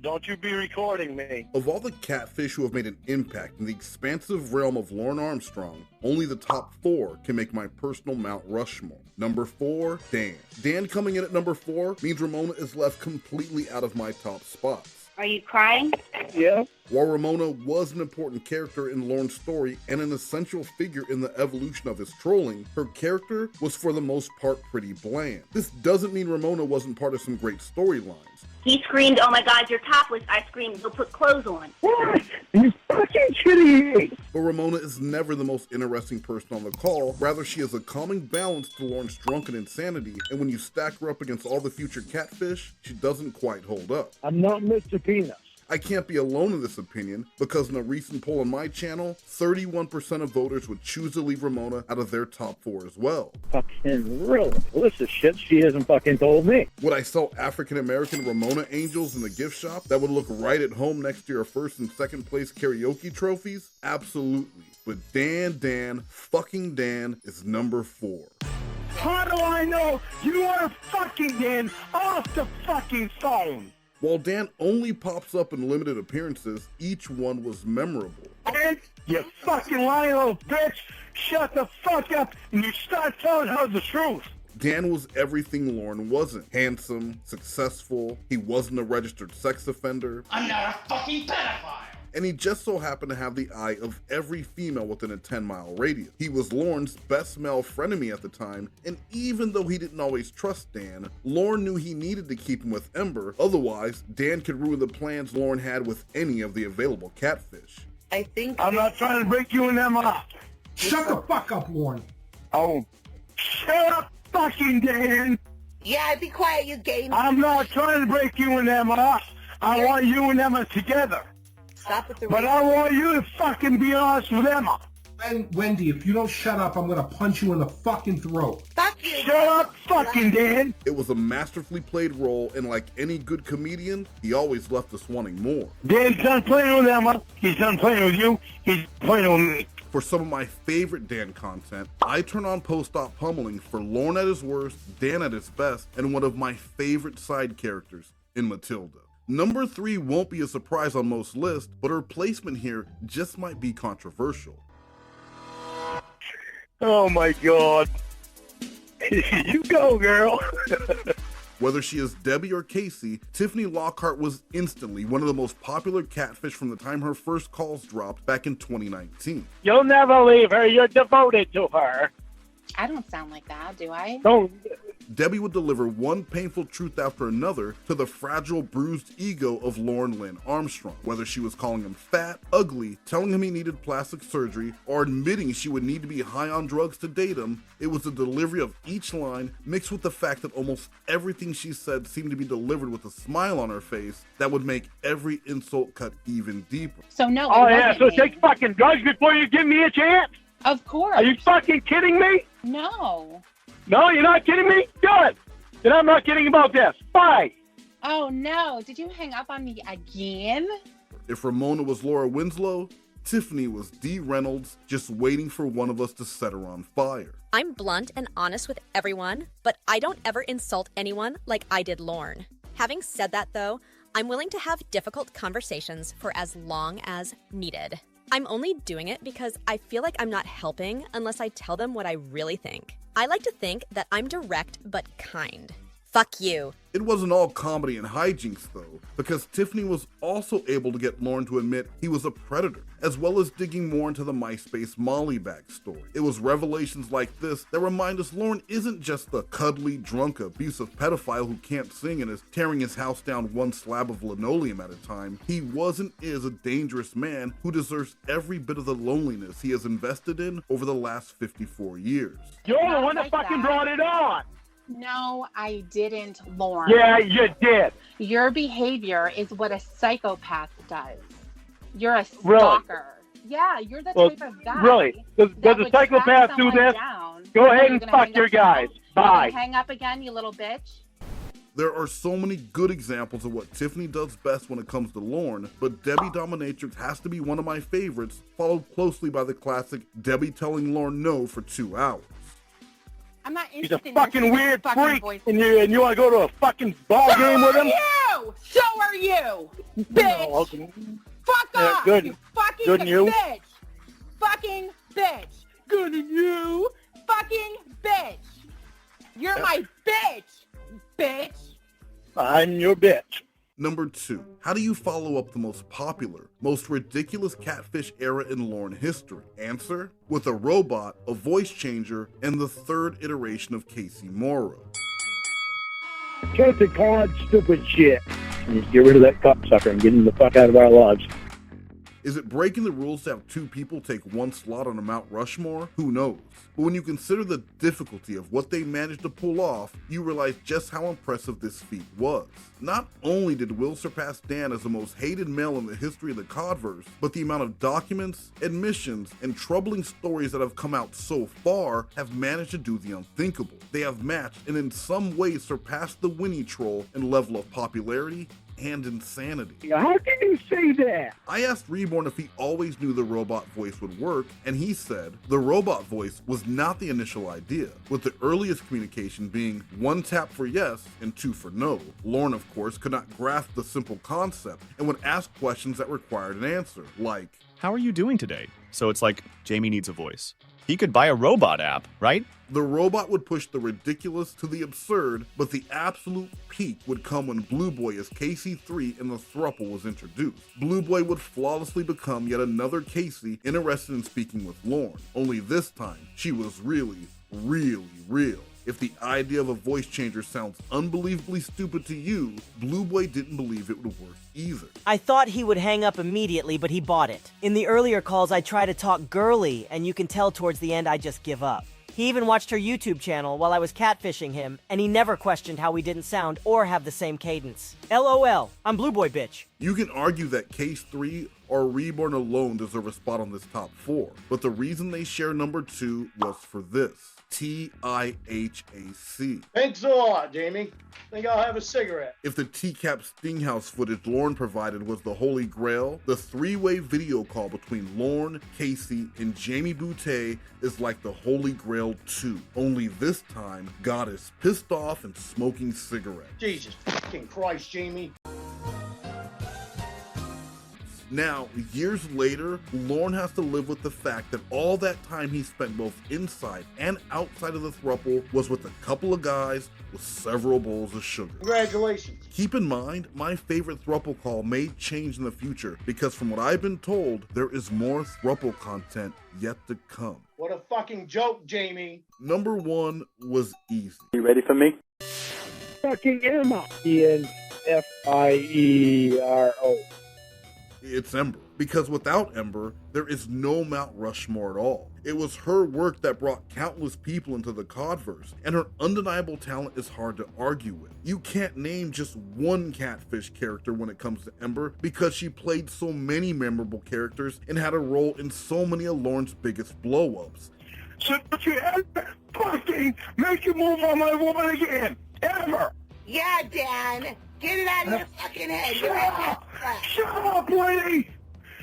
Don't you be recording me. Of all the catfish who have made an impact in the expansive realm of Lorne Armstrong, only the top 4 can make my personal Mount Rushmore. Number 4, Dan. Dan coming in at number 4 means Ramona is left completely out of my top spots. Are you crying? Yeah? While Ramona was an important character in Lorne's story and an essential figure in the evolution of his trolling, her character was for the most part pretty bland. This doesn't mean Ramona wasn't part of some great storylines. He screamed, "Oh my God, you're topless." I screamed, "Go put clothes on." What? You fucking kidding me? But Ramona is never the most interesting person on the call. Rather, she is a calming balance to Lorne's drunken insanity, and when you stack her up against all the future catfish, she doesn't quite hold up. I'm not Mr. Penis. I can't be alone in this opinion, because in a recent poll on my channel, 31% of voters would choose to leave Ramona out of their top 4 as well. Fucking really? Well, this is shit she hasn't fucking told me. Would I sell African-American Ramona angels in the gift shop that would look right at home next to your first and second place karaoke trophies? Absolutely. But fucking Dan is number 4. How do I know you are fucking Dan off the fucking phone? While Dan only pops up in limited appearances, each one was memorable. Dan, you fucking lying little bitch, shut the fuck up and you start telling her the truth. Dan was everything Lorne wasn't. Handsome, successful, he wasn't a registered sex offender. I'm not a fucking pedophile! And he just so happened to have the eye of every female within a 10-mile radius. He was Lorne's best male frenemy at the time, and even though he didn't always trust Dan, Lorne knew he needed to keep him with Ember, otherwise Dan could ruin the plans Lorne had with any of the available catfish. I'm not trying to break you and them off. Shut the fuck up, Lorne. Oh, shut up, fucking Dan. Yeah, be quiet, you gay. I'm not trying to break you and them off. I want you and Emma together. Stop with the But I want you to fucking be honest with Emma. And Wendy, if you don't shut up, I'm gonna punch you in the fucking throat. Fuck you. Shut up, fucking Dan. It was a masterfully played role, and like any good comedian, he always left us wanting more. Dan's done playing with Emma. He's done playing with you. He's playing with me. For some of my favorite Dan content, I turn on Post-Op Pummeling for Lorne at his worst, Dan at his best, and one of my favorite side characters in Matilda. Number 3 won't be a surprise on most lists, but her placement here just might be controversial. Oh my God. You go, girl. Whether she is Debbie or Casey, Tiffany Lockhart was instantly one of the most popular catfish from the time her first calls dropped back in 2019. You'll never leave her. You're devoted to her. I don't sound like that, do I? Don't. Debbie would deliver one painful truth after another to the fragile, bruised ego of Lorne Lynn Armstrong. Whether she was calling him fat, ugly, telling him he needed plastic surgery, or admitting she would need to be high on drugs to date him, it was the delivery of each line mixed with the fact that almost everything she said seemed to be delivered with a smile on her face that would make every insult cut even deeper. So no. Oh, it yeah, wasn't so me. take fucking drugs before you give me a chance? Of course. Are you fucking kidding me? No. No, you're not kidding me? Good. Then I'm not kidding about this. Bye. Oh no. Did you hang up on me again? If Ramona was Laura Winslow, Tiffany was Dee Reynolds, just waiting for one of us to set her on fire. I'm blunt and honest with everyone, but I don't ever insult anyone like I did Lorne. Having said that though, I'm willing to have difficult conversations for as long as needed. I'm only doing it because I feel like I'm not helping unless I tell them what I really think. I like to think that I'm direct but kind. Fuck you. It wasn't all comedy and hijinks though, because Tiffany was also able to get Lorne to admit he was a predator, as well as digging more into the MySpace Molly backstory. It was revelations like this that remind us Lorne isn't just the cuddly, drunk, abusive pedophile who can't sing and is tearing his house down one slab of linoleum at a time. He was and is a dangerous man who deserves every bit of the loneliness he has invested in over the last 54 years. You're the Not one that like fucking that. brought it on. No, I didn't, Lorne. Yeah, you did. Your behavior is what a psychopath does. You're a Really? stalker. Yeah, you're the Well, type of guy. really? Does that a would track psychopath do someone this? down. Go ahead You're and gonna fuck hang your up now? guys. You're gonna Bye. hang up again, you little bitch. There are so many good examples of what Tiffany does best when it comes to Lorne, but Debbie Dominatrix has to be one of my favorites, followed closely by the classic Debbie telling Lorne no for 2 hours. I'm not He's interested a in your fucking weird fucking freak, voice. and you want to go to a fucking ball game with him? So are you, bitch. No, okay. Fuck Yeah, off, good. you fucking Good and you? bitch. Fucking bitch. Good and you, fucking bitch. You're my bitch. I'm your bitch. Number 2. How do you follow up the most popular, most ridiculous catfish era in Lorne history? Answer: with a robot, a voice changer, and the third iteration of Casey Morrow. Cut the cod, stupid shit. And just get rid of that cocksucker and get him the fuck out of our lives. Is it breaking the rules to have 2 people take one slot on a Mount Rushmore? Who knows? But when you consider the difficulty of what they managed to pull off, you realize just how impressive this feat was. Not only did Will surpass Dan as the most hated male in the history of the Codverse, but the amount of documents, admissions, and troubling stories that have come out so far have managed to do the unthinkable. They have matched and in some ways surpassed the Winnie Troll in level of popularity and insanity. How can you say that? I asked Reborn if he always knew the robot voice would work, and he said the robot voice was not the initial idea, with the earliest communication being 1 tap for yes and 2 for no. Lorne, of course, could not grasp the simple concept and would ask questions that required an answer, like, "How are you doing today?" So it's like, Jamie needs a voice. He could buy a robot app, right? The robot would push the ridiculous to the absurd, but the absolute peak would come when Blue Boy as Casey3 in the throuple was introduced. Blue Boy would flawlessly become yet another Casey interested in speaking with Lorne, only this time she was really, really real. If the idea of a voice changer sounds unbelievably stupid to you, Blue Boy didn't believe it would work either. I thought he would hang up immediately, but he bought it. In the earlier calls, I try to talk girly, and you can tell towards the end I just give up. He even watched her YouTube channel while I was catfishing him, and he never questioned how we didn't sound or have the same cadence. LOL, I'm Blue Boy, bitch. You can argue that Case 3 or Reborn alone deserve a spot on this top 4, but the reason they share number 2 was for this. TIHAC. Thanks a lot, Jamie. Think I'll have a cigarette. If the TCAP Stinghouse footage Lorne provided was the holy grail, the 3-way video call between Lorne, Casey, and Jamie Boutte is like the holy grail too. Only this time, God is pissed off and smoking cigarettes. Jesus fucking Christ, Jamie. Now, years later, Lorne has to live with the fact that all that time he spent both inside and outside of the throuple was with a couple of guys with several bowls of sugar. Congratulations. Keep in mind, my favorite throuple call may change in the future because from what I've been told, there is more throuple content yet to come. What a fucking joke, Jamie. Number 1 was easy. You ready for me? Fucking Emma. ENFIERO. It's Ember. Because without Ember, there is no Mount Rushmore at all. It was her work that brought countless people into the Codverse, and her undeniable talent is hard to argue with. You can't name just one Catfish character when it comes to Ember, because she played so many memorable characters and had a role in so many of Lorne's biggest blow-ups. So don't you ever fucking make you move on my woman again. Ever. Yeah, Dan. Get it out of your fucking head. Shut up. Shut up, lady.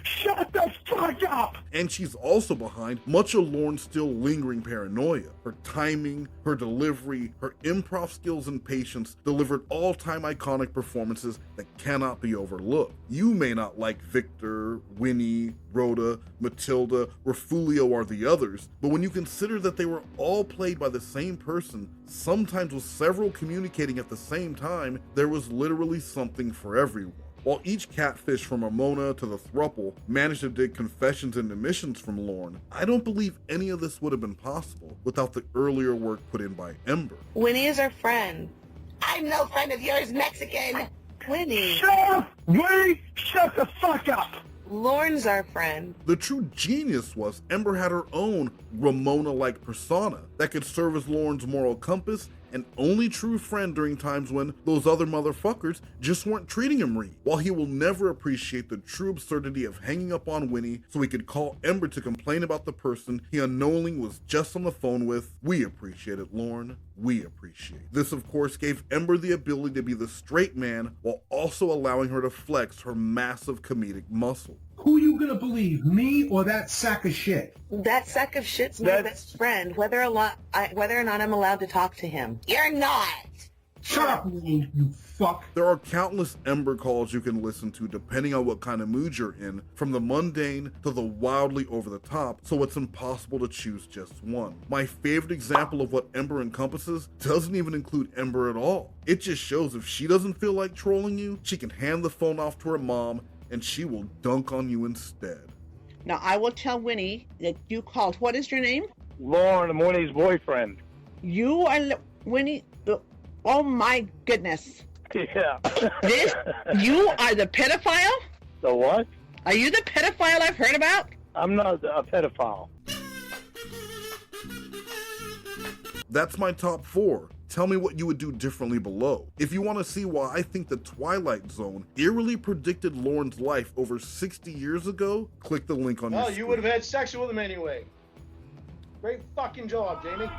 Shut the fuck up! And she's also behind much of Lorne's still lingering paranoia. Her timing, her delivery, her improv skills and patience delivered all-time iconic performances that cannot be overlooked. You may not like Victor, Winnie, Rhoda, Matilda, Refulio or the others, but when you consider that they were all played by the same person, sometimes with several communicating at the same time, there was literally something for everyone. While each catfish from Ramona to the throuple managed to dig confessions and admissions from Lorne, I don't believe any of this would have been possible without the earlier work put in by Ember. Winnie is our friend. I'm no friend of yours, Mexican. Winnie. Shut up! Winnie, shut the fuck up! Lorne's our friend. The true genius was Ember had her own Ramona-like persona that could serve as Lorne's moral compass and only true friend during times when those other motherfuckers just weren't treating him right. While he will never appreciate the true absurdity of hanging up on Winnie so he could call Ember to complain about the person he unknowingly was just on the phone with, we appreciate it, Lorne. We appreciate it. This, of course, gave Ember the ability to be the straight man while also allowing her to flex her massive comedic muscle. Who you gonna believe, me or that sack of shit? That sack of shit's my best friend, whether or not I'm allowed to talk to him. You're not! Shut up, Lorne, you fuck. There are countless Ember calls you can listen to depending on what kind of mood you're in, from the mundane to the wildly over the top, so it's impossible to choose just one. My favorite example of what Ember encompasses doesn't even include Ember at all. It just shows if she doesn't feel like trolling you, she can hand the phone off to her mom and she will dunk on you instead. Now, I will tell Winnie that you called. What is your name? Lorne, I'm Winnie's boyfriend. You are Winnie. Oh my goodness. Yeah. You are the pedophile? The what? Are you the pedophile I've heard about? I'm not a pedophile. That's my top 4. Tell me what you would do differently below. If you want to see why I think the Twilight Zone eerily predicted Lorne's life over 60 years ago, click the link on your Well, screen. you would have had sex with him anyway. Great fucking job, Jamie.